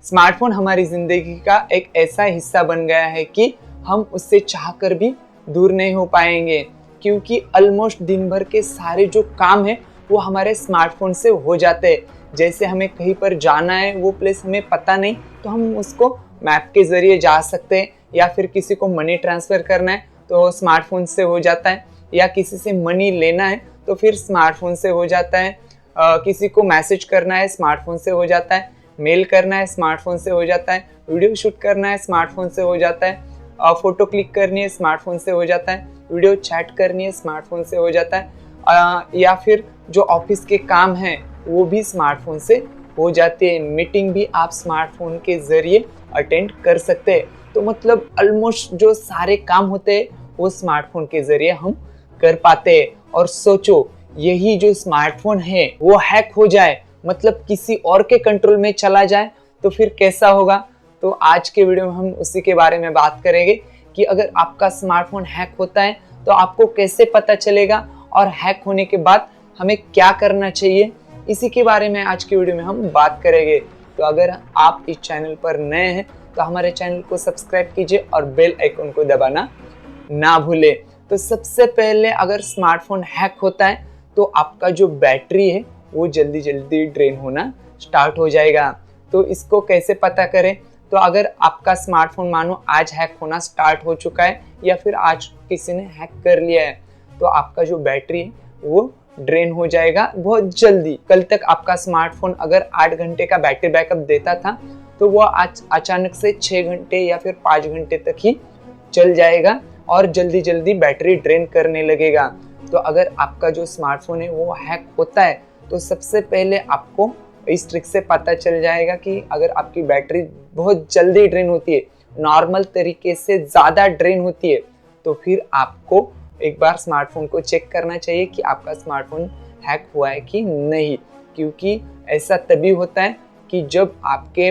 Smartphone हमारी जिंदगी का एक ऐसा हिस्सा बन गया है कि हम उससे चाहकर भी दूर नहीं हो पाएंगे, क्योंकि ऑलमोस्ट दिन भर के सारे जो काम है वो हमारे स्मार्टफोन से हो जाते हैं। जैसे हमें कहीं पर जाना है, वो प्लेस हमें पता नहीं, तो हम उसको मैप के ज़रिए जा सकते हैं, या फिर किसी को मनी ट्रांसफ़र करना है तो स्मार्टफोन से हो जाता है, या किसी से मनी लेना है तो फिर स्मार्टफोन से हो जाता है, किसी को मैसेज करना है स्मार्टफोन से हो जाता है, मेल करना है स्मार्टफोन से हो जाता है, वीडियो शूट करना है स्मार्टफोन से हो जाता है, फ़ोटो क्लिक करनी है स्मार्टफोन से हो जाता है, वीडियो चैट करनी है स्मार्टफोन से हो जाता है, या फिर जो ऑफिस के काम हैं वो भी स्मार्टफोन से हो जाते हैं। मीटिंग भी आप स्मार्टफोन के ज़रिए अटेंड कर सकते हैं। तो मतलब ऑलमोस्ट जो सारे काम होते हैं वो स्मार्टफोन के ज़रिए हम कर पाते हैं। और सोचो, यही जो स्मार्टफोन है वो हैक हो जाए, मतलब किसी और के कंट्रोल में चला जाए, तो फिर कैसा होगा। तो आज के वीडियो में हम उसी के बारे में बात करेंगे कि अगर आपका स्मार्टफोन हैक होता है तो आपको कैसे पता चलेगा, और हैक होने के बाद हमें क्या करना चाहिए, इसी के बारे में आज की वीडियो में हम बात करेंगे। तो अगर आप इस चैनल पर नए हैं तो हमारे चैनल को सब्सक्राइब कीजिए और बेल आइकन को दबाना ना भूलें। तो सबसे पहले, अगर स्मार्टफोन हैक होता है तो आपका जो बैटरी है वो जल्दी जल्दी ड्रेन होना स्टार्ट हो जाएगा। तो इसको कैसे पता करें? तो अगर आपका स्मार्टफोन मानो आज हैक होना स्टार्ट हो चुका है, या फिर आज किसी ने हैक कर लिया है, तो आपका जो बैटरी है वो ड्रेन हो जाएगा बहुत जल्दी। कल तक आपका स्मार्टफोन अगर 8 घंटे का बैटरी बैकअप देता था, तो वो आज अचानक से 6 घंटे या फिर 5 घंटे तक ही चल जाएगा और जल्दी जल्दी बैटरी ड्रेन करने लगेगा। तो अगर आपका जो स्मार्टफोन है वो हैक होता है तो सबसे पहले आपको इस ट्रिक से पता चल जाएगा कि अगर आपकी बैटरी बहुत जल्दी ड्रेन होती है, नॉर्मल तरीके से ज़्यादा ड्रेन होती है, तो फिर आपको एक बार स्मार्टफोन को चेक करना चाहिए कि आपका स्मार्टफोन हैक हुआ है कि नहीं। क्योंकि ऐसा तभी होता है कि जब आपके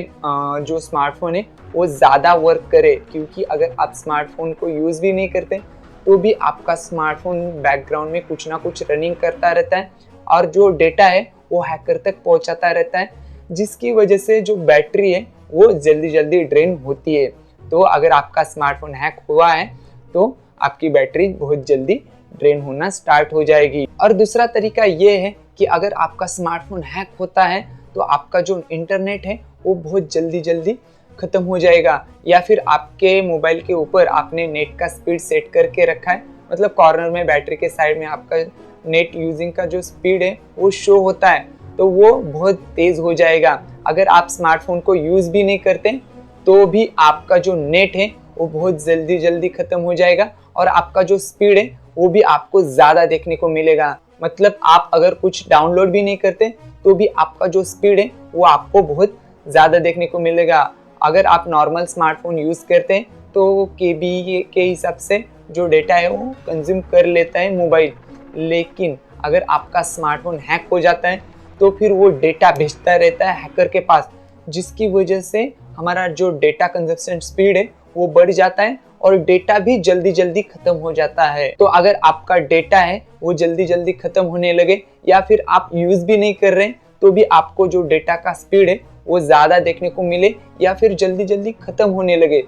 जो स्मार्टफोन है वो ज़्यादा वर्क करे। क्योंकि अगर आप स्मार्टफोन को यूज़ भी नहीं करते तो भी आपका स्मार्टफोन बैकग्राउंड में कुछ ना कुछ रनिंग करता रहता है, और जो डेटा है वो हैकर तक पहुंचाता रहता है, जिसकी वजह से जो बैटरी है वो जल्दी जल्दी ड्रेन होती है। तो अगर आपका स्मार्टफोन हैक हुआ है तो आपकी बैटरी बहुत जल्दी ड्रेन होना स्टार्ट हो जाएगी। और दूसरा तरीका ये है कि अगर आपका स्मार्टफोन हैक होता है तो आपका जो इंटरनेट है वो बहुत जल्दी जल्दी ख़त्म हो जाएगा, या फिर आपके मोबाइल के ऊपर आपने नेट का स्पीड सेट करके रखा है, मतलब कॉर्नर में बैटरी के साइड में आपका नेट यूजिंग का जो स्पीड है वो शो होता है, तो वो बहुत तेज़ हो जाएगा। अगर आप स्मार्टफोन को यूज़ भी नहीं करते तो भी आपका जो नेट है वो बहुत जल्दी जल्दी ख़त्म हो जाएगा, और आपका जो स्पीड है वो भी आपको ज़्यादा देखने को मिलेगा। मतलब आप अगर कुछ डाउनलोड भी नहीं करते तो भी आपका जो स्पीड है वो आपको बहुत ज़्यादा देखने को मिलेगा। अगर आप नॉर्मल स्मार्टफोन यूज़ करते हैं तो केबी के हिसाब से जो डेटा है वो कंज्यूम कर लेता है मोबाइल, लेकिन अगर आपका स्मार्टफोन हैक हो जाता है तो फिर वो डेटा भेजता रहता है हैकर के पास, जिसकी वजह से हमारा जो डेटा कंजप्शन स्पीड है वो बढ़ जाता है और डेटा भी जल्दी जल्दी ख़त्म हो जाता है। तो अगर आपका डेटा है वो जल्दी जल्दी ख़त्म होने लगे, या फिर आप यूज़ भी नहीं कर रहे हैं, तो भी आपको जो डेटा का स्पीड है वो ज़्यादा देखने को मिले, या फिर जल्दी जल्दी ख़त्म होने लगे,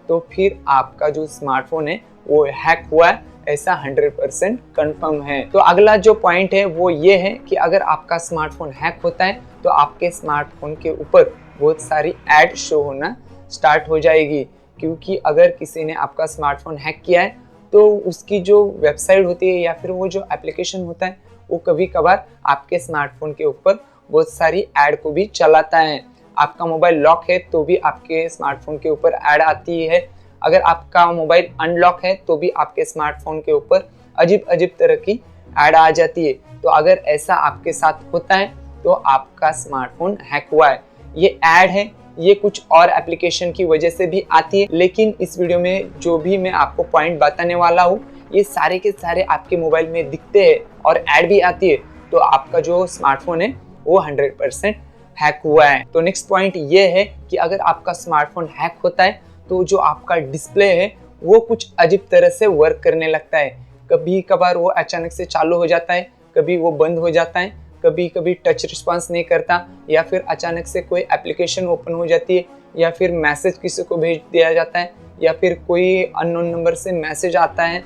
तो फिर आपका जो स्मार्टफोन है वो हैक हुआ है, ऐसा 100% कंफर्म है। तो अगला जो पॉइंट है वो ये है कि अगर आपका स्मार्टफोन हैक होता है तो आपके स्मार्टफोन के ऊपर बहुत सारी ऐड शो होना स्टार्ट हो जाएगी। क्योंकि अगर किसी ने आपका स्मार्टफोन हैक किया है तो उसकी जो वेबसाइट होती है या फिर वो जो एप्लीकेशन होता है वो कभी कभार आपके स्मार्टफोन के ऊपर बहुत सारी ऐड को भी चलाता है। आपका मोबाइल लॉक है तो भी आपके स्मार्टफोन के ऊपर ऐड आती है। अगर आपका मोबाइल अनलॉक है तो भी आपके स्मार्टफोन के ऊपर अजीब अजीब तरह की ऐड आ जाती है। तो अगर ऐसा आपके साथ होता है तो आपका स्मार्टफोन हैक हुआ है। ये ऐड है, ये कुछ और एप्लीकेशन की वजह से भी आती है, लेकिन इस वीडियो में जो भी मैं आपको पॉइंट बताने वाला हूँ ये सारे के सारे आपके मोबाइल में दिखते हैं और ऐड भी आती है, तो आपका जो स्मार्टफोन है वो 100% हैक हुआ है। तो नेक्स्ट पॉइंट ये है कि अगर आपका स्मार्टफोन हैक होता है तो जो आपका डिस्प्ले है वो कुछ अजीब तरह से वर्क करने लगता है। कभी कभार वो अचानक से चालू हो जाता है, कभी वो बंद हो जाता है, कभी कभी टच रिस्पॉन्स नहीं करता, या फिर अचानक से कोई एप्लीकेशन ओपन हो जाती है, या फिर मैसेज किसी को भेज दिया जाता है, या फिर कोई अननोन नंबर से मैसेज आता है,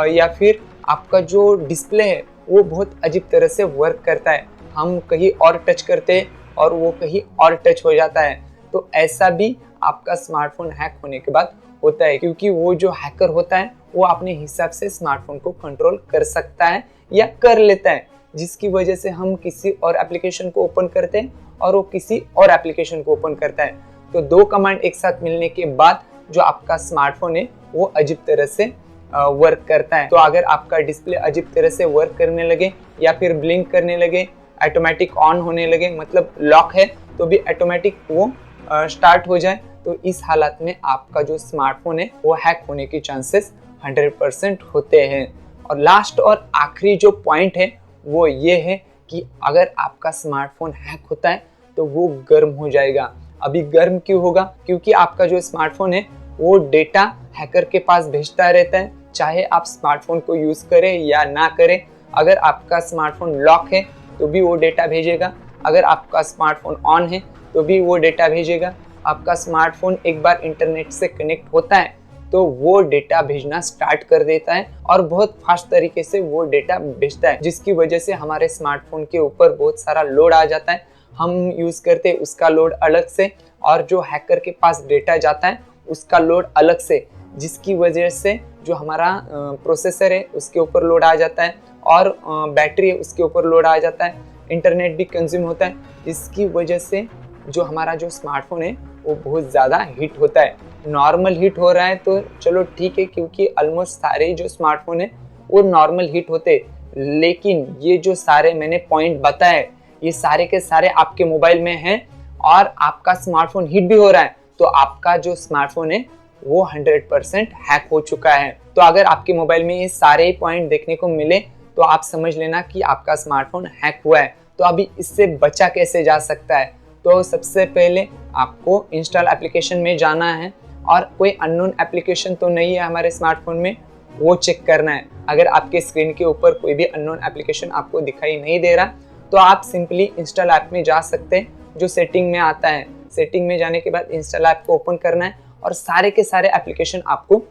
या फिर आपका जो डिस्प्ले है वो बहुत अजीब तरह से वर्क करता है। हम कहीं और टच करते हैं और वो कहीं और टच हो जाता है। तो ऐसा भी आपका स्मार्टफोन हैक होने के बाद होता है, क्योंकि वो जो हैकर होता है वो अपने हिसाब से स्मार्टफोन को कंट्रोल कर सकता है या कर लेता है, जिसकी वजह से हम किसी और एप्लीकेशन को ओपन करते हैं और वो किसी और एप्लीकेशन को ओपन करता है। तो दो कमांड एक साथ मिलने के बाद जो आपका स्मार्टफोन है वो अजीब तरह से वर्क करता है। तो अगर आपका डिस्प्ले अजीब तरह से वर्क करने लगे या फिर ब्लिंक करने लगे, ऑटोमेटिक ऑन होने लगे, मतलब लॉक है तो भी ऑटोमेटिक वो स्टार्ट हो जाए, तो इस हालत में आपका जो स्मार्टफोन है वो हैक होने की चांसेस 100% होते हैं। और लास्ट और आखिरी जो पॉइंट है वो ये है कि अगर आपका स्मार्टफोन हैक होता है तो वो गर्म हो जाएगा। अभी गर्म क्यों होगा? क्योंकि आपका जो स्मार्टफोन है वो डेटा हैकर के पास भेजता रहता है, चाहे आप स्मार्टफोन को यूज़ करें या ना करें। अगर आपका स्मार्टफोन लॉक है तो भी वो डेटा भेजेगा, अगर आपका स्मार्टफोन ऑन है तो भी वो डेटा भेजेगा। आपका स्मार्टफोन एक बार इंटरनेट से कनेक्ट होता है तो वो डेटा भेजना स्टार्ट कर देता है और बहुत फास्ट तरीके से वो डेटा भेजता है, जिसकी वजह से हमारे स्मार्टफोन के ऊपर बहुत सारा लोड आ जाता है। हम यूज़ करते हैं उसका लोड अलग से, और जो हैकर के पास डेटा जाता है उसका लोड अलग से, जिसकी वजह से जो हमारा प्रोसेसर है उसके ऊपर लोड आ जाता है, और बैटरी है उसके ऊपर लोड आ जाता है, इंटरनेट भी कंज्यूम होता है। इसकी वजह से जो हमारा जो स्मार्टफोन है वो बहुत ज़्यादा हीट होता है। नॉर्मल हीट हो रहा है तो चलो ठीक है, क्योंकि ऑलमोस्ट सारे जो स्मार्टफोन है वो नॉर्मल हीट होते हैं, लेकिन ये जो सारे मैंने पॉइंट बताए ये सारे के सारे आपके मोबाइल में हैं और आपका स्मार्टफोन हीट भी हो रहा है, तो आपका जो स्मार्टफोन है वो 100% हैक हो चुका है। तो अगर आपके मोबाइल में ये सारे पॉइंट देखने को मिले तो आप समझ लेना कि आपका स्मार्टफोन हैक हुआ है। तो अभी इससे बचा कैसे जा सकता है? तो सबसे पहले आपको इंस्टॉल एप्लीकेशन में जाना है, और कोई अननोन एप्लीकेशन तो नहीं है हमारे स्मार्टफोन में, वो चेक करना है। अगर आपके स्क्रीन के ऊपर कोई भी अननोन एप्लीकेशन आपको दिखाई नहीं दे रहा तो आप सिंपली इंस्टॉल ऐप में जा सकते हैं, जो सेटिंग में आता है। सेटिंग में जाने के बाद इंस्टॉल ऐप को ओपन करना है और सारे के सारे एप्लीकेशन आपको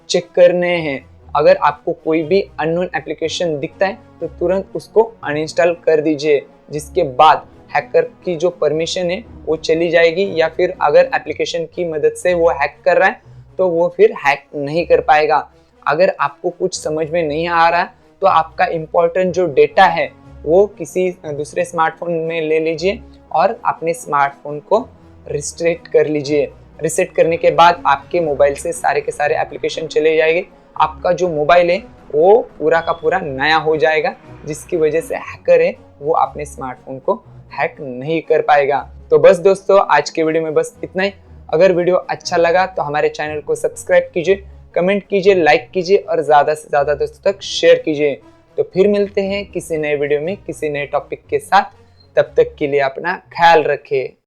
चेक करने हैं। अगर आपको कोई भी अननोन एप्लीकेशन दिखता है तो तुरंत उसको अनइंस्टॉल कर दीजिए, जिसके बाद हैकर की जो परमिशन है वो चली जाएगी, या फिर अगर एप्लीकेशन की मदद से वो हैक कर रहा है तो वो फिर हैक नहीं कर पाएगा। अगर आपको कुछ समझ में नहीं आ रहा तो आपका इम्पोर्टेंट जो डेटा है वो किसी दूसरे स्मार्टफोन में ले लीजिए और अपने स्मार्टफोन को रिस्ट्रिक्ट कर लीजिए। रिसेट करने के बाद आपके मोबाइल से सारे के सारे एप्लीकेशन चले जाएंगे। आपका जो मोबाइल है वो पूरा का पूरा नया हो जाएगा, जिसकी वजह से हैकर है वो अपने स्मार्टफोन को हैक नहीं कर पाएगा। तो बस दोस्तों, आज के वीडियो में बस इतना ही। अगर वीडियो अच्छा लगा तो हमारे चैनल को सब्सक्राइब कीजिए, कमेंट कीजिए, लाइक कीजिए और ज़्यादा से ज़्यादा दोस्तों तक शेयर कीजिए। तो फिर मिलते हैं किसी नए वीडियो में किसी नए टॉपिक के साथ। तब तक के लिए अपना ख्याल रखें।